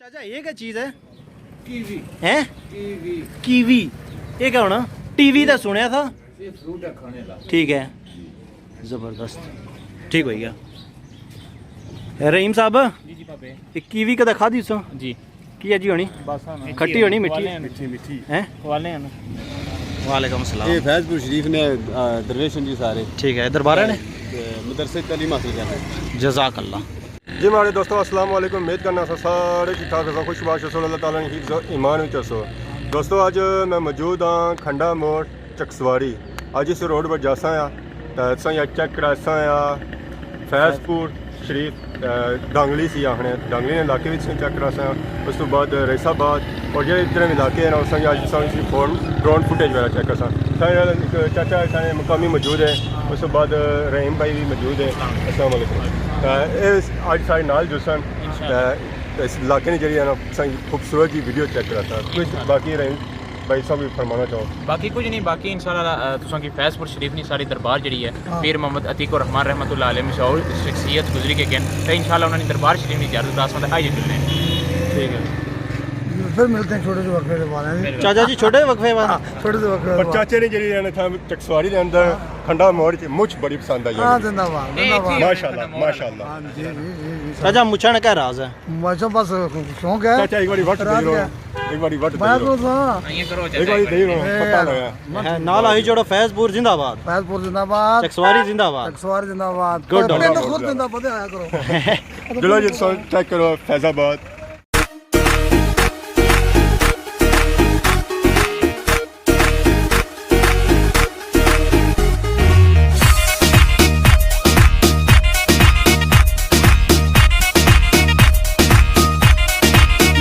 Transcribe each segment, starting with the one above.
चाचा ये क्या चीज़ है? कीवी हैं? Kiwi kiwi. ये क्या होना? टीवी तो सुनया था। ये फ्रूट है खाने ला। ठीक है, ज़बरदस्त। ठीक हो गया। रहीम साहब, जी जी पापे ये कीवी कदा खाधी सो? जी की है जी होनी? बस खट्टी होनी, मिठी? मिठी मिठी हैं? वाले हैं ना। वालेकुम सलाम। ये फैजपुर शरीफ ने दरवेशन जी सारे ठीक है, दरबारा ने मदरसे तालीम हासिल करना है। जज़ाक अल्लाह। जी हमारे दोस्तों अस्सलाम वालेकुम। उम्मीद करना सारे ठीक ठाक हो, खुशबाश हो, अल्लाह ताला ने हिफ्ज़ ईमान में चसो। दोस्तों आज मैं मौजूद हाँ खंडा मोड़ चकसवारी। आज इस रोड पर जासा या चेक करासा या फैजपुर शरीफ डांगली सी आखने डांगली ने इलाके में चेक करासा उस तो बाद रईसाबाद और जो इधर इलाके हैं अस अज फोन ड्रोन फुटेज वगैरह चेक कर चाचा साढ़े मुकामी मौजूद है। उस तो बाद रहीम भाई भी मौजूद है। अस्सलाम वालेकुम। अज साढ़े नाल जो सन इस इलाके ने जी खूबसूरत जी वीडियो चेक करा था। कुछ बाकी रहीम भाई साहब भी फरमाना चाहो? बाकी कुछ नहीं, बाकी इंशाल्लाह तुसां की फैजपुर शरीफ नी सारी दरबार जड़ी है पीर मोहम्मद अतीक और रहमान रहमतुल्लाह अलैह मशहूर शख्सियत गुजरी के गन तो इंशाल्लाह उन्होंने दरबार शरीफ की इजाजत रास्ता तो आइए चलने। ठीक है, फिर मिलते हैं छोटे से वक्फे के बाद। चाचा जी छोटे वक्फे बाद छोटे से वक्फे पर चाचे ने जी था चकसवारी के अंदर खंडा मोड़ मुझ बड़ी पसंद आई। हाँ जिंदाबाद जिंदाबाद। माशाल्लाह माशाल्लाह। हाँ जी जी जी चाचा मुछण का राज है? बच्चों बस शौक है। चाचा एक बारी वट दे लो, एक बारी वट दे मैं लो, तो था ये करो एक बारी दे लो, पता लगा। है, नाल आई जोड़ो फैजपुर जिंदाबाद, फैजपुर जिंदाबाद, चकसवारी जिंदाबाद। सवार जिंदाबाद। Good, पिंड good, खुद good. जिंदाबाद आया करो। चलो जी चेक करो फैजाबाद।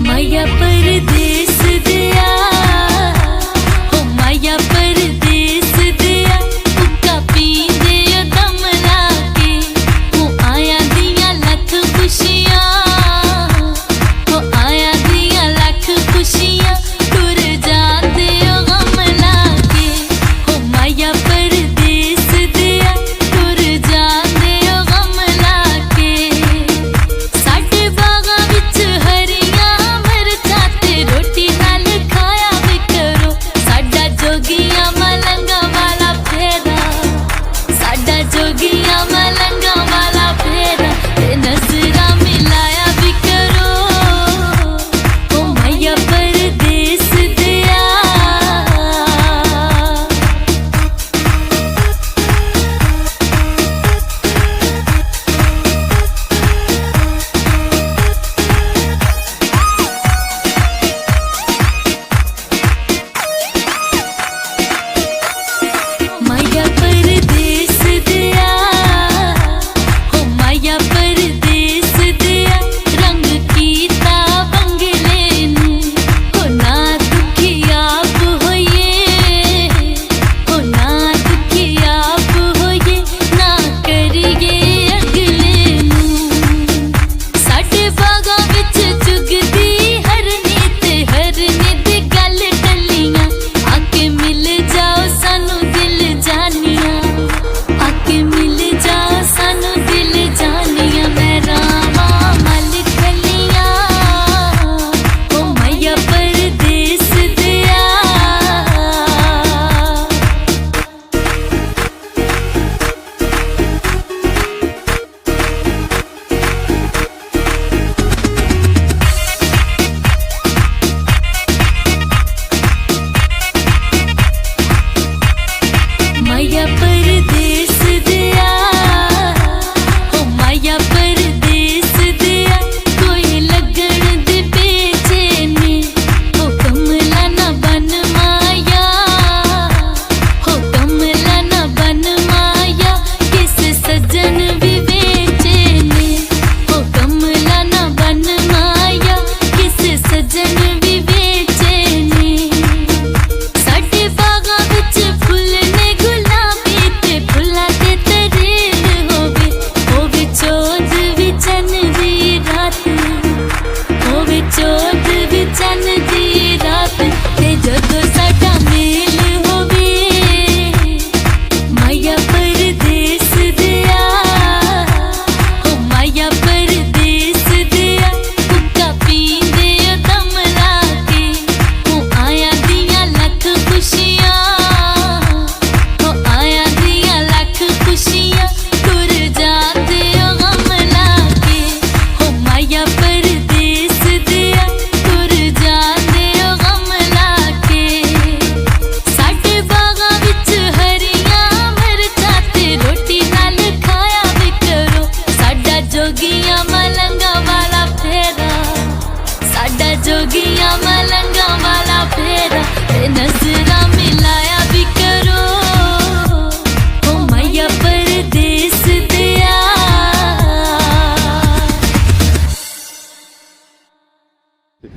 माया परदेस दिया हो, माया परदेस दिया हुक्का पींदे दम लाके वो आया दिया लख खुशियां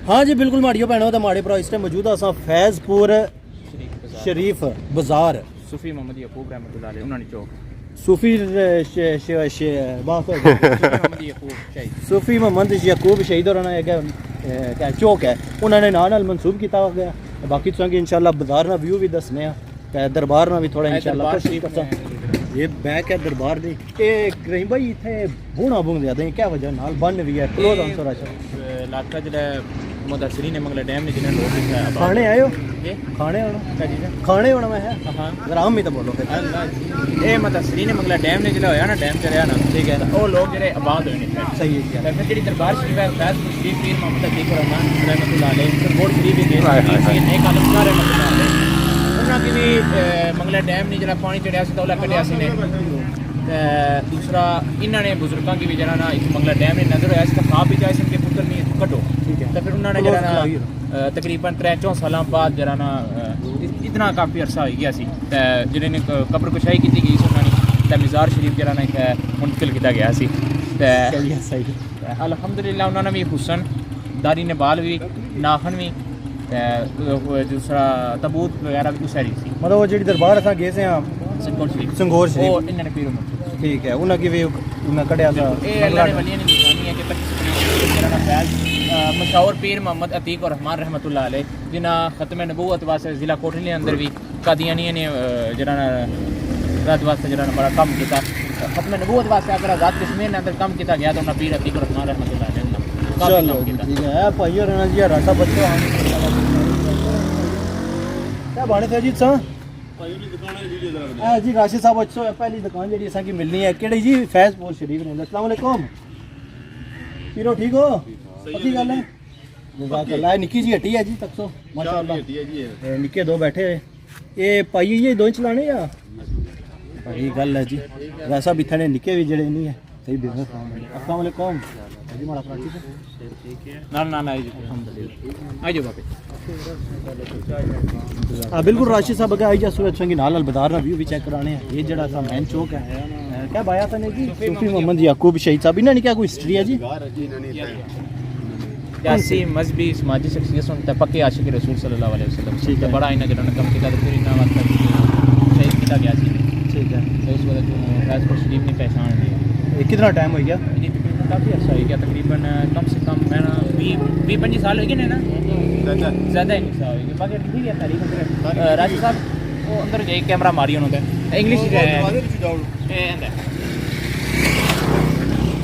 हाँ जी बिल्कुल माड़ियो भैनों ते माड़े भरा इस टाइम मौजूद असां फैज़पुर शरीफ बाजार सूफी मोहम्मद यकूब रहमतुल्लाह अलैह उन्होंने चौक सूफी मोहम्मद यकूब शहीद सूफी मोहम्मद यकूब शहीद होना है क्या चौक है उन्होंने नाल मंसूब किया गया बाकी तुसें इंशाल्लाह बाजार ना व्यू भी दसने आ ते दरबार ना भी थोड़ा इंशाल्लाह कोशिश करसा ये बैक है दरबार दी ए रहीम भाई इथे बूणा बुंग ज्यादा क्या वजह नाल बन भी है क्लोज आंसर अच्छा इलाका जेड़ा मुदस्सरीन ने मंगला डैम ने जिन्हें लोग लिखा है खाने आयो ये खाने होना क्या चीज़ है खाने होना मैं है हाँ जरा हम ही तो बोलो फिर ये मुदस्सरीन ने मंगला डैम ने जिला होया ना डैम चलिया ना ठीक है वो लोग जेड़े आबाद होए ने सही है क्या ਤੇ ਫਿਰ ਜਿਹੜੀ ਦਰਬਾਰ ਸ਼ਰੀਫ ਹੈ ਫੈਜ਼ਪੁਰ ਸ਼ਰੀਫ ਪੀਰ ਮੁਹੰਮਦ ਅਤੀਕ ਰਹਿਮਾਨ ਰਹਿਮਤੁल्लाह अलैह ਤੇ ਬੋਰਡ ਸ਼ਰੀਫ ਵੀ ਗਏ ਨੇ ਇੱਕ ਆਲਮਕਾਰ ਰਹਿਮਤੁल्लाह अलैह ਉਹਨਾਂ ਕੀ ਵੀ ਮੰਗਲਾ ਡੈਮ ਨੇ ਜਿਹੜਾ ਪਾਣੀ ਚੜਿਆ ਸੀ ਤਾਂ ਉਹ ਕੱਢਿਆ ਸੀ ਨੇ ਤੇ ਦੂਸਰਾ ਇਹਨਾਂ ਨੇ ਬਜ਼ੁਰਗਾਂ ਕੀ ਵੀ ਜਿਹੜਾ ਨਾ ਇੱਕ ਮੰਗਲਾ ਡੈਮ ਨੇ ਨਜ਼ਰ ਹੋਇਆ ਸੀ ਤਾਂ ਖਾਬ ਵੀ ਜਾਇ ਸੀ ਕਿ ਪੁੱਤਰ ਨਹੀਂ ਕੱਢੋ ਠੀਕ ਹੈ ਤਾਂ ਫਿਰ ਉਹਨਾਂ ਨੇ ਜਿਹੜਾ ਨਾ ਤਕਰੀਬਨ 3-4 ਸਾਲਾਂ ਬਾਅਦ ਜਿਹੜਾ ਨਾ ਇਤਨਾ ਕਾਫੀ ਅਰਸਾ ਹੋ ਗਿਆ ਸੀ ਤੇ ਜਿਹੜੇ ਨੇ ਕਬਰ ਕੁਸ਼ਾਈ ਕੀਤੀ ਗਈ ਸੀ ਉਹਨਾਂ ਨੇ ਤੇ ਮਜ਼ਾਰ ਸ਼ਰੀਫ ਜਿਹੜਾ ਨਾ ਇੱਕ ਮੁੰਤਕਿਲ ਕੀਤਾ ਗਿਆ ਸੀ ਤੇ सही ਅਲਹਮਦੁਲਿਲਾ ਉਹਨਾਂ ਨੇ ਵੀ ਹੁਸਨ ਦਾਰੀ ਨਬਾਲ ਵੀ ਨਾਖਨ ਵੀ ਤੇ ਦੂਸਰਾ ਤਬੂਤ ਵਗੈਰਾ ਵੀ ਉਸਾਰੀ ਸੀ मतलब वो जी दरबार असां गए से ਸੰਗੋਰ ਸ਼ਰੀਫ संगोर ਉਹ शरीफ ਇਹਨਾਂ ਨੇ ਪੀਰ ਮੁਹੰਮਦ ठीक है उन्हें की भी उन्हें कढ़िया था ਇਹ ਅੱਲਾਹ ਨੇ ਵਲੀਆਂ ਦੀ ਨਿਸ਼ਾਨੀ ਹੈ ਕਿ 25 ਜਿਹੜਾ ਨਾ ਫੈਜ਼ ਮਸ਼ਹੂਰ ਪੀਰ ਮੁਹੰਮਦ ਅਤੀਕ ਔਰ ਰਹਿਮਾਨ ਰਹਿਮਤੁल्लाह अलैह ਜਿਨ੍ਹਾਂ ਖਤਮ ਨਬੂਵਤ ਵਾਸਤੇ ਜ਼ਿਲ੍ਹਾ ਕੋਟਲੀ ਦੇ ਅੰਦਰ ਵੀ ਕਾਦੀਆਨੀ ਨੇ ਜਿਹੜਾ ਨਾ ਰਾਤ ਵਾਸਤੇ ਜਿਹੜਾ ਨਾ ਬੜਾ ਕੰਮ ਕੀਤਾ ਖਤਮ ਨਬੂਵਤ ਵਾਸਤੇ ਅਗਰ ਰਾਤ ਕਸ਼ਮੀਰ ਦੇ ਅੰਦਰ ਕੰਮ ਕੀਤਾ ਗਿਆ ਤਾਂ ਉਹਨਾਂ ਪੀਰ ਅਤੀਕ ਔਰ ਰਹਿਮਾਨ ਰਹਿਮਤੁल्लाह अलैह ਨੇ ਕਾਫੀ चलो ਕੰਮ जी, ਕੀਤਾ ठीक है भाई और जी राटा बच्चों क्या बाणे थे जी सा जी राशिद साहब अच्छो है पहली दुकान जी असा की मिलनी है केड़ी जी फैज़पुर शरीफ ने अस्सलाम वालेकुम पीरो ठीक हो पक्की गल है जज़ाकल्लाह निक्की जी हट्टी है जी तक सो माशाअल्लाह निक्के दो बैठे ये पाई ये दो चलाने या बड़ी गल है जी वैसा भी थने निक्के भी जड़े नहीं है सही बिजनेस अस्सलाम वालेकुम जी माड़ा प्राची से ਨਾ ਨਾ ਨਾ ਜੀ ਅਲਹਮਦੁਲਿਲਾ ਆਜੋ ਬਾਪੇ हाँ बिल्कुल राशिद साहब अगर आई जासू अच्छा कि नाल बाजार ना व्यू भी चेक कराने हैं ये जड़ा सा मेन चौक है क्या बाया था ने जी सूफी मोहम्मद याकूब शहीद साहब इन्होंने क्या कोई हिस्ट्री है जी सियासी मजहबी समाजी शख्सियत होने पक्के आशिक रसूल सल्लल्लाहु अलैहि वसल्लम ठीक है। बड़ा इन्हें जिन्होंने कम किया तो फिर इन्हें मतलब शहीद किया गया सी ठीक है तो इस वजह से फैज़पुर शरीफ ने पहचान लिया ये कितना टाइम हो गया ये तकरीबन काफ़ी अर्सा हो गया तकरीबन कम से कम मैं ना 20-25 साल हो गए ने ना ज़्यादा ही नहीं सा हो गया बाकी ठीक है तारीख राशिद साहब वो अंदर जाइए कैमरा मारी उन्होंने इंग्लिश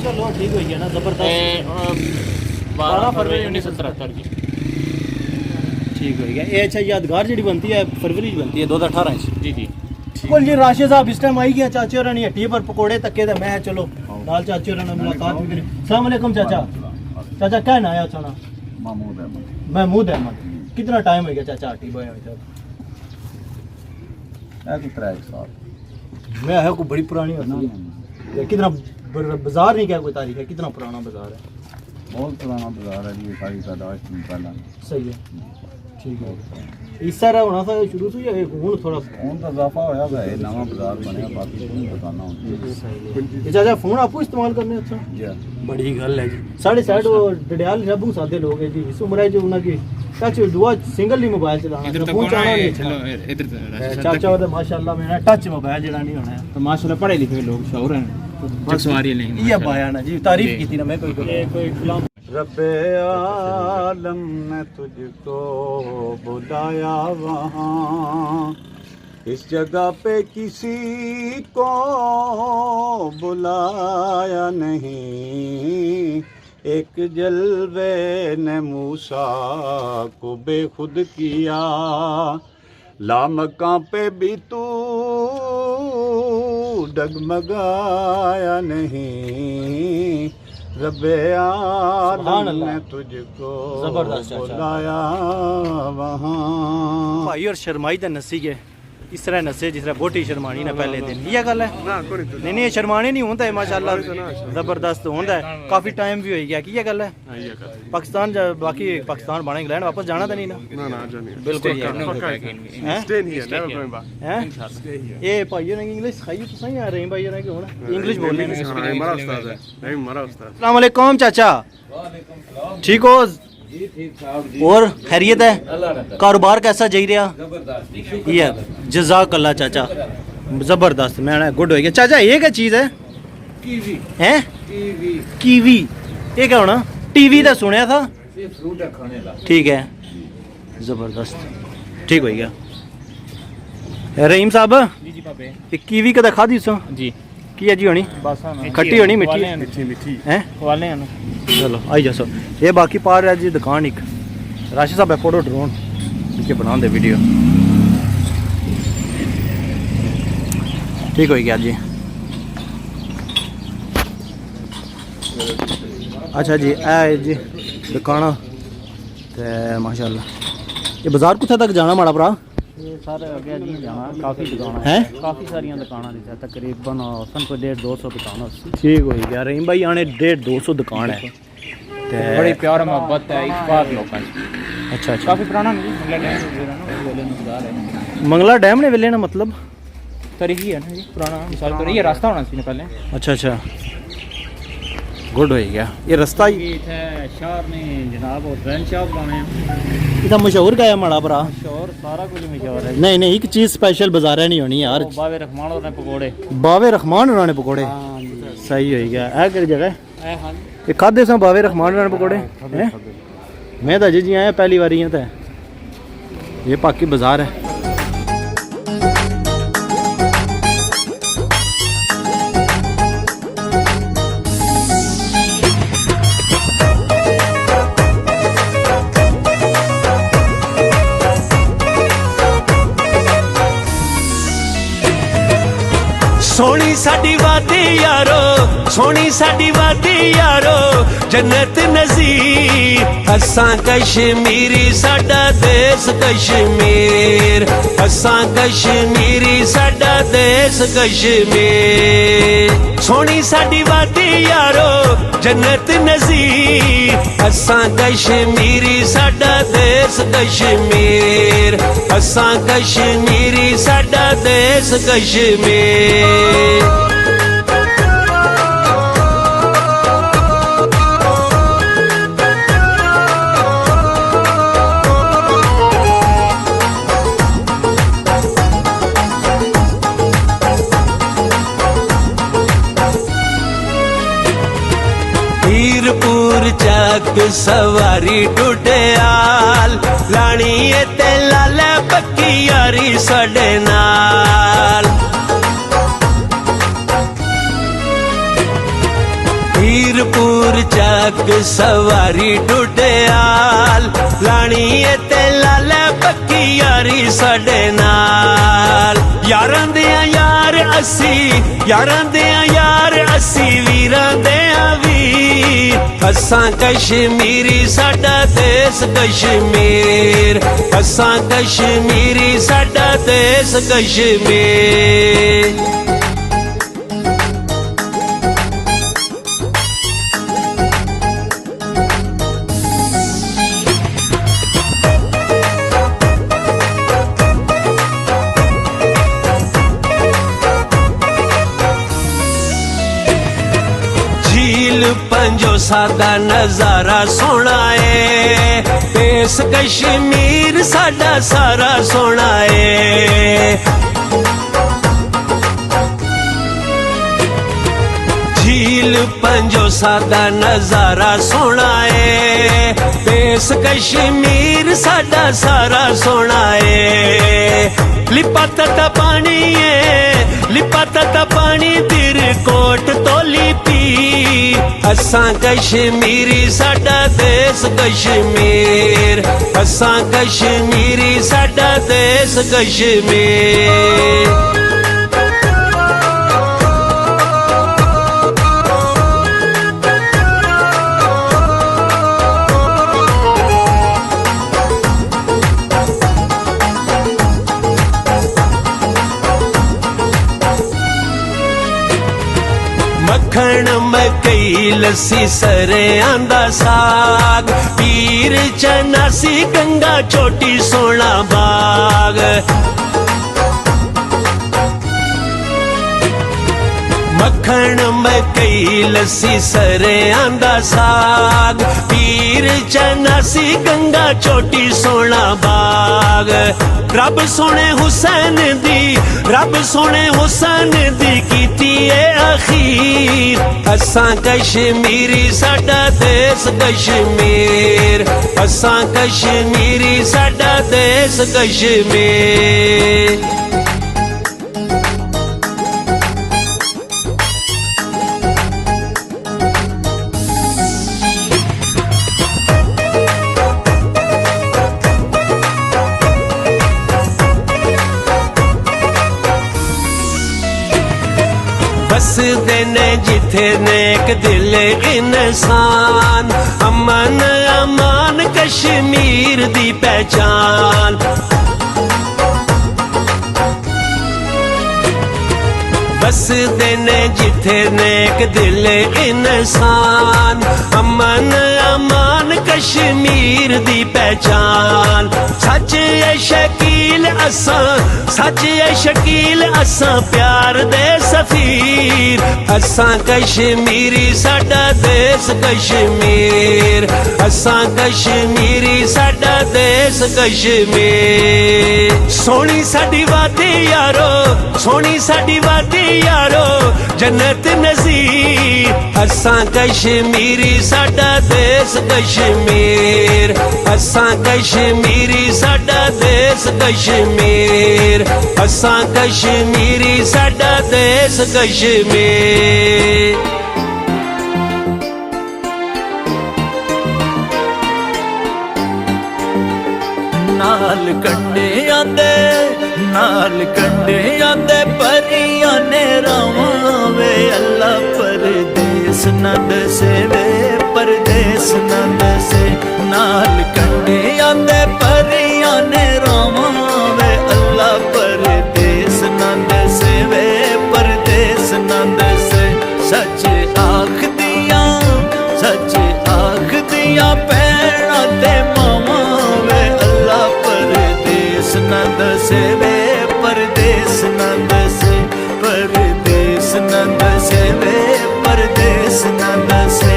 चलो ठीक हो गया ना जबरदस्त 12 फरवरी 1973 की ठीक हो गया ये अच्छा यादगार जी बनती है फरवरी बनती है 2018 जी जी बिल्कुल जी राशिद साहब इस टाइम आई गया चाचे और हट्टी पर पकोड़े तके तो मैं चलो नाल चाचे और मुलाकात भी करी अस्सलाम वालेकुम चाचा चाचा क्या ना आया चना महमूद अहमद कितना टाइम हो गया चाचा हट्टी बोए मैं है कोई बड़ी पुरानी होती है कितना बाजार नहीं क्या कोई तारीख है कितना पुराना बाजार है बहुत पुराना बाजार है जी सारी पैदाइश पहला सही है ठीक है इस सारा होना था शुरू से या हूं थोड़ा ਹੁਣ ਤਾਂ ਇਜ਼ਾਫਾ ਹੋਇਆ ਹੈ ਨਵਾਂ ਬਾਜ਼ਾਰ ਬਣਿਆ ਬਾਕੀ ਕੋਈ ਦੁਕਾਨਾਂ ਹੁੰਦੀਆਂ ये चाचा फोन आपको इस्तेमाल करने अच्छा ਜੀ बड़ी गल है जी साढ़े साइड वो डडियाल रबू सादे लोग है जी इस उम्र है जो उनकी टच दुआ सिंगल ही मोबाइल चलाना फोन चलाना नहीं अच्छा इधर चाचा और माशाल्लाह मेरा टच मोबाइल जड़ा नहीं होना है तो माशाल्लाह पढ़े लिखे लोग शौर हैं चकसवारी नहीं ये बाया ना जी तारीफ की थी ना मैं कोई गुलाम रब्बे आलम ने तुझको बुलाया वहाँ इस जगह पे किसी को बुलाया नहीं एक जलवे ने मूसा को बेखुद किया लामका पे भी तू डगमगाया नहीं रब्बे आलम ने तुझको जबरदस्त चाचा। बुलाया वहाँ भाई और शर्माई दा नसी के इस तरह नसे जिस तरह बोटी शर्मानी ना पहले दिन ये गल है नहीं नहीं शर्माने नहीं होता है माशाल्लाह जबरदस्त होता है काफी टाइम भी हो गया की ये गल है पाकिस्तान बाकी पाकिस्तान बने इंग्लैंड वापस जाना तो नहीं ना बिल्कुल हैं ये भाइयों ने इंग्लिश सिखाई तो सही आ रही भाइयों ने कि हुन इंग्लिश बोलने अस्सलाम वालेकुम चाचा ठीक हो और खैरियत है? कारोबार कैसा जाई रहा? ये जज़ाकल्ला चाचा, जबरदस्त। मैं गुड हो गया चाचा। ये क्या चीज़ है? कीवी हैं? कीवी। ये क्या होना? टीवी का सुनया था। ये फ्रूट है खाने का। ठीक है, जबरदस्त, ठीक हो गया। रहीम साहब, जी जी पापे ये कीवी कदा खाधी सो? जी की है जी होनी? खट्टी होनी, मिठी मिठी हैं? खवाले हैं। चलो आई जासो। ये बाकी पार है जी दुकान एक। राशिद साहब फोटो ड्रोन के बना दे वीडियो, ठीक हो गया जी। अच्छा जी, ए जी दुकाना ते माशाल्लाह। ये बाजार कुत्थे तक जाना माड़ा भरा? ये सारे अगे जी जाना, काफ़ी दुकान हैं? काफ़ी सारियां दुकान है, तकरीबन औसतन कोई 150-200 दुकान है। ठीक हो गया। रहीम भाई आने 150-200 दुकान है ते बड़ी प्यार मोहब्बत है इत्तेफाक लोगों की। अच्छा अच्छा। काफी पुराना मंगला मंगला डैम ने वेले ना मतलब तरीकी है ना जी, पुराना मिसाल तो ये रास्ता होना चाहिए पहले। अच्छा अच्छा, गुड हो गया। ये रास्ता ही इतने शहर ने जनाब और ट्रेन शॉप बनाने इतना मशहूर गया माड़ा भरा। और सारा कुछ मशहूर है। नहीं नहीं, एक चीज स्पेशल बाजार है नहीं होनी यार। बावे रहमान और पकौड़े। बावे रहमान उन्होंने पकौड़े, हाँ जी। सही हो गया। है किस जगह हाँ ये खादे सा बावे रहमान उन्होंने पकौड़े हैं? मैं तो अजय जी आया पहली बार ही। तो ये पाकि बाजार है। सोनी साडी वादी यारो, सोनी साडी वादी यारो, जन्नत नज़ीर। असां कश्मीरी, साडा देश कश्मीर। असां कश्मीरी, साडा देश कश्मीर। सोनी साडी वादी यारो, जन्नत नज़ीर। असां कश्मीरी, साडा देश कश्मीर। असां कश्मीरी, साडा देश कश्मीर। हीरपुर चक सवारी टुटियाल, लानी ते लाले पक्की यारी साडे नाल। हीरपुर चक सवारी टुटियाल, लानी ते लाले पक्की यारी साडे नाल। यारां दे यार असी, यारां दे यार असी, वीरां दे वीर। असां कश्मीरी, साडा देश कश्मीर। असां कश्मीरी, साडा देश कश्मीर। पंजो सादा नजारा सोना है, देश कश्मीर साडा सारा सोना है। झील पंजो सादा नजारा सोना है, देश कश्मीर साडा सारा सोना है। लिपाता पानी है, लिपाता पानी तिर कोट तोली पी। असां कश्मीरी, साडा देश कश्मीर। असां कश्मीरी, साडा देश कश्मीर। मक्खन मकई लस्सी सरे आंदा साग, पीर चनासी गंगा चोटी सोना बाग। मक्खण मकई लस्सी सरेआं दा साग पीर चनासी गंगा चोटी सोना बाग रब सोने हुसैन दी कीती ए अखीर असां कश्मीरी साडा देश कश्मीर असां कश्मीरी साडा देश कश्मीर बसदे ने जिथे नेक दिल इंसान अमन अमान कश्मीर दी पहचान बसदे ने जिथे नेक दिल इंसान अमन अमान कश्मीर दी पहचान सच है शकील असां प्यार दे सफीर असां कश्मीरी साडा देश कश्मीर असां कश्मीरी साडा देश कश्मीर सोनी साडी वादी यारो जन्नत नज़ीर असां कश्मीरी साडा देश कश्मीर असां कश्मीरी साडा देश कश्मीर असां कश्मीरी साडा देश कश्मीर नाल कंडे आंदे परियां ने रावां वे अल्लाह परदेस न दसे वे परदेस न दसे नाल कंडे आंदे परियां ने रावां वे अल्लाह परदेस न दसे वे परदेस न दसे सच आख दियां पैणा ते मावां वे अल्लाह परदेस न दसे वे परदेस न दसे परदेस न दसे वे परदेस न दसे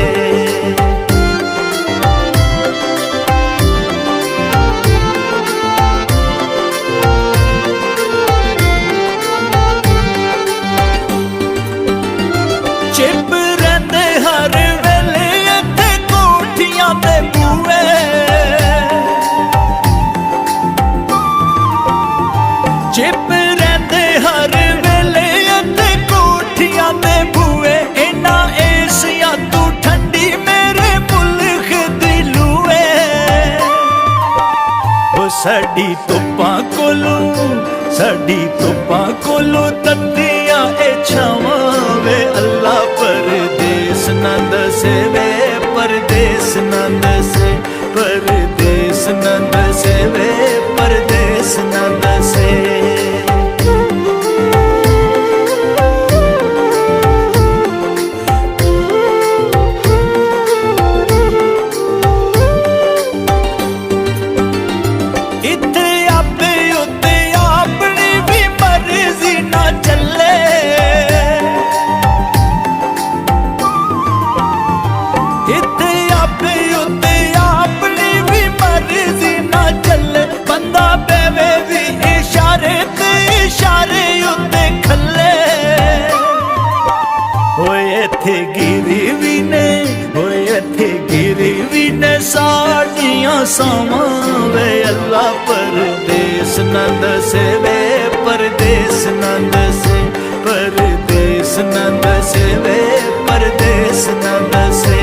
चिप रहंदे हर वेले इत्थे कोठियां ते बूए चिप रहंदे हर वेले इत्थे कोठियां ते बूए इना एसिया तू ठंडी मेरे मुल्क दी लूए ओ साडी तुप्पां कोलों तत्तियां ए छावां वे अल्लाह परदेस न दसे वे परदेस न दसे परदेस न दसे वे परदेस न दसे इत्थे आपे उत्ते अपनी भी मर्जी ना चले इत्थे आपे उत्ते अपनी भी मर्जी ना चले बंदा बेवे भी इशारे ते इशारे उत्ते खले होए इत्थे गिरी भी ने साड़ियां सावां वे अल्लाह परदेस न दसे वे परदेस न दसे परदेस न दसे वे परदेस न दसे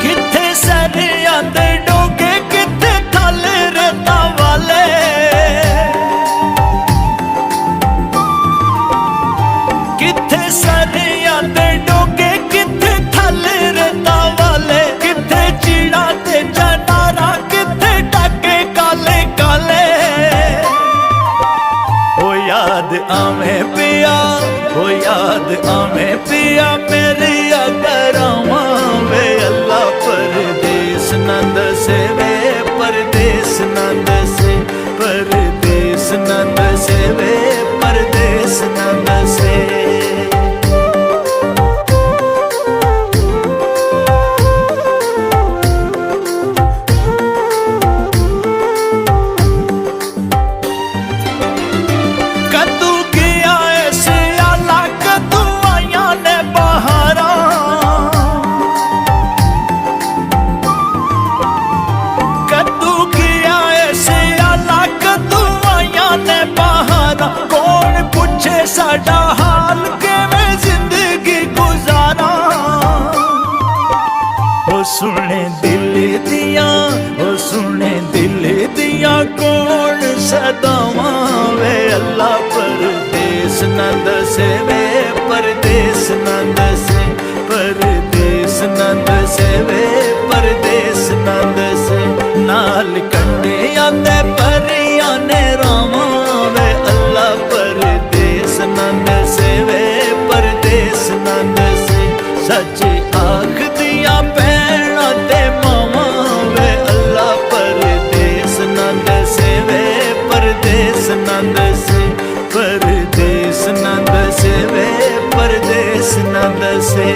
किथे सरियां दे डोगे किथे थल रेता वाले किथे सरियां दे डोगे किथे थल रेता वाले किथे चीड़ा ते जनारा किथे टाके काले काले ओ याद आवे पिया मेरी अगरावां वे परदेस नंद से वे परदेस नंद से परदेस नंद से वे परदेस नंद से कद्दू गया ऐसे आला कद्दू आया ने बहारा कद्दू गया ऐसे आला कद्दू आया ने बहारा कौन पूछे साडा हाल किवें जिंदगी गुजारा ओ सुने दिल दिया ओ सुने दिल दिया कौन सदावां वे अल्लाह परदेस नंद से वे परदेस नंद से परदेस नंद से वे परदेस नंद से नाल कंडे आंदे परियां ने रावां वे अल्लाह परदेस नंद से वे परदेस नंद से सच आख दिया भैणां ते मावां वे अल्लाह परदेस नंद से वे परदेस नंद से परदेस नंद से वे परदेस नंद से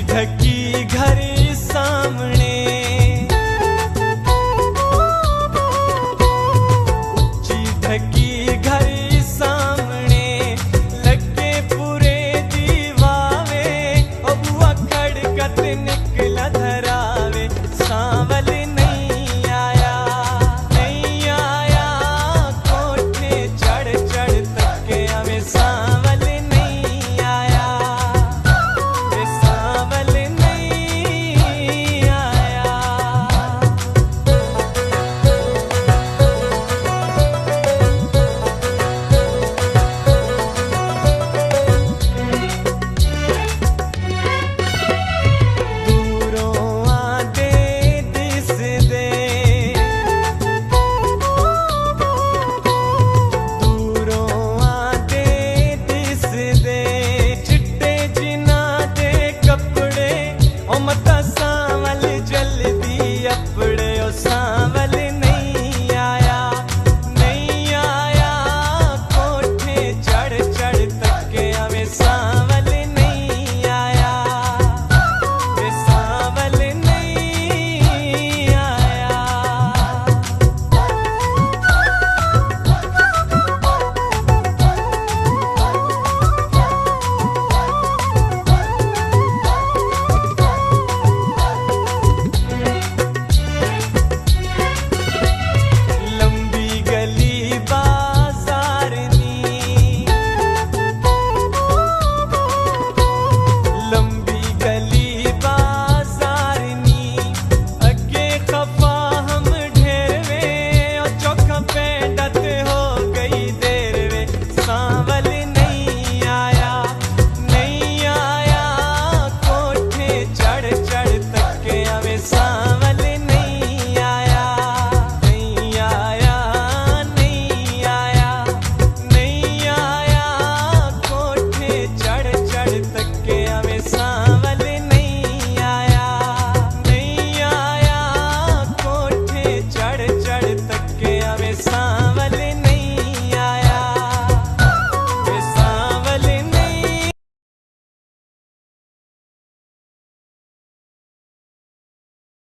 ढकी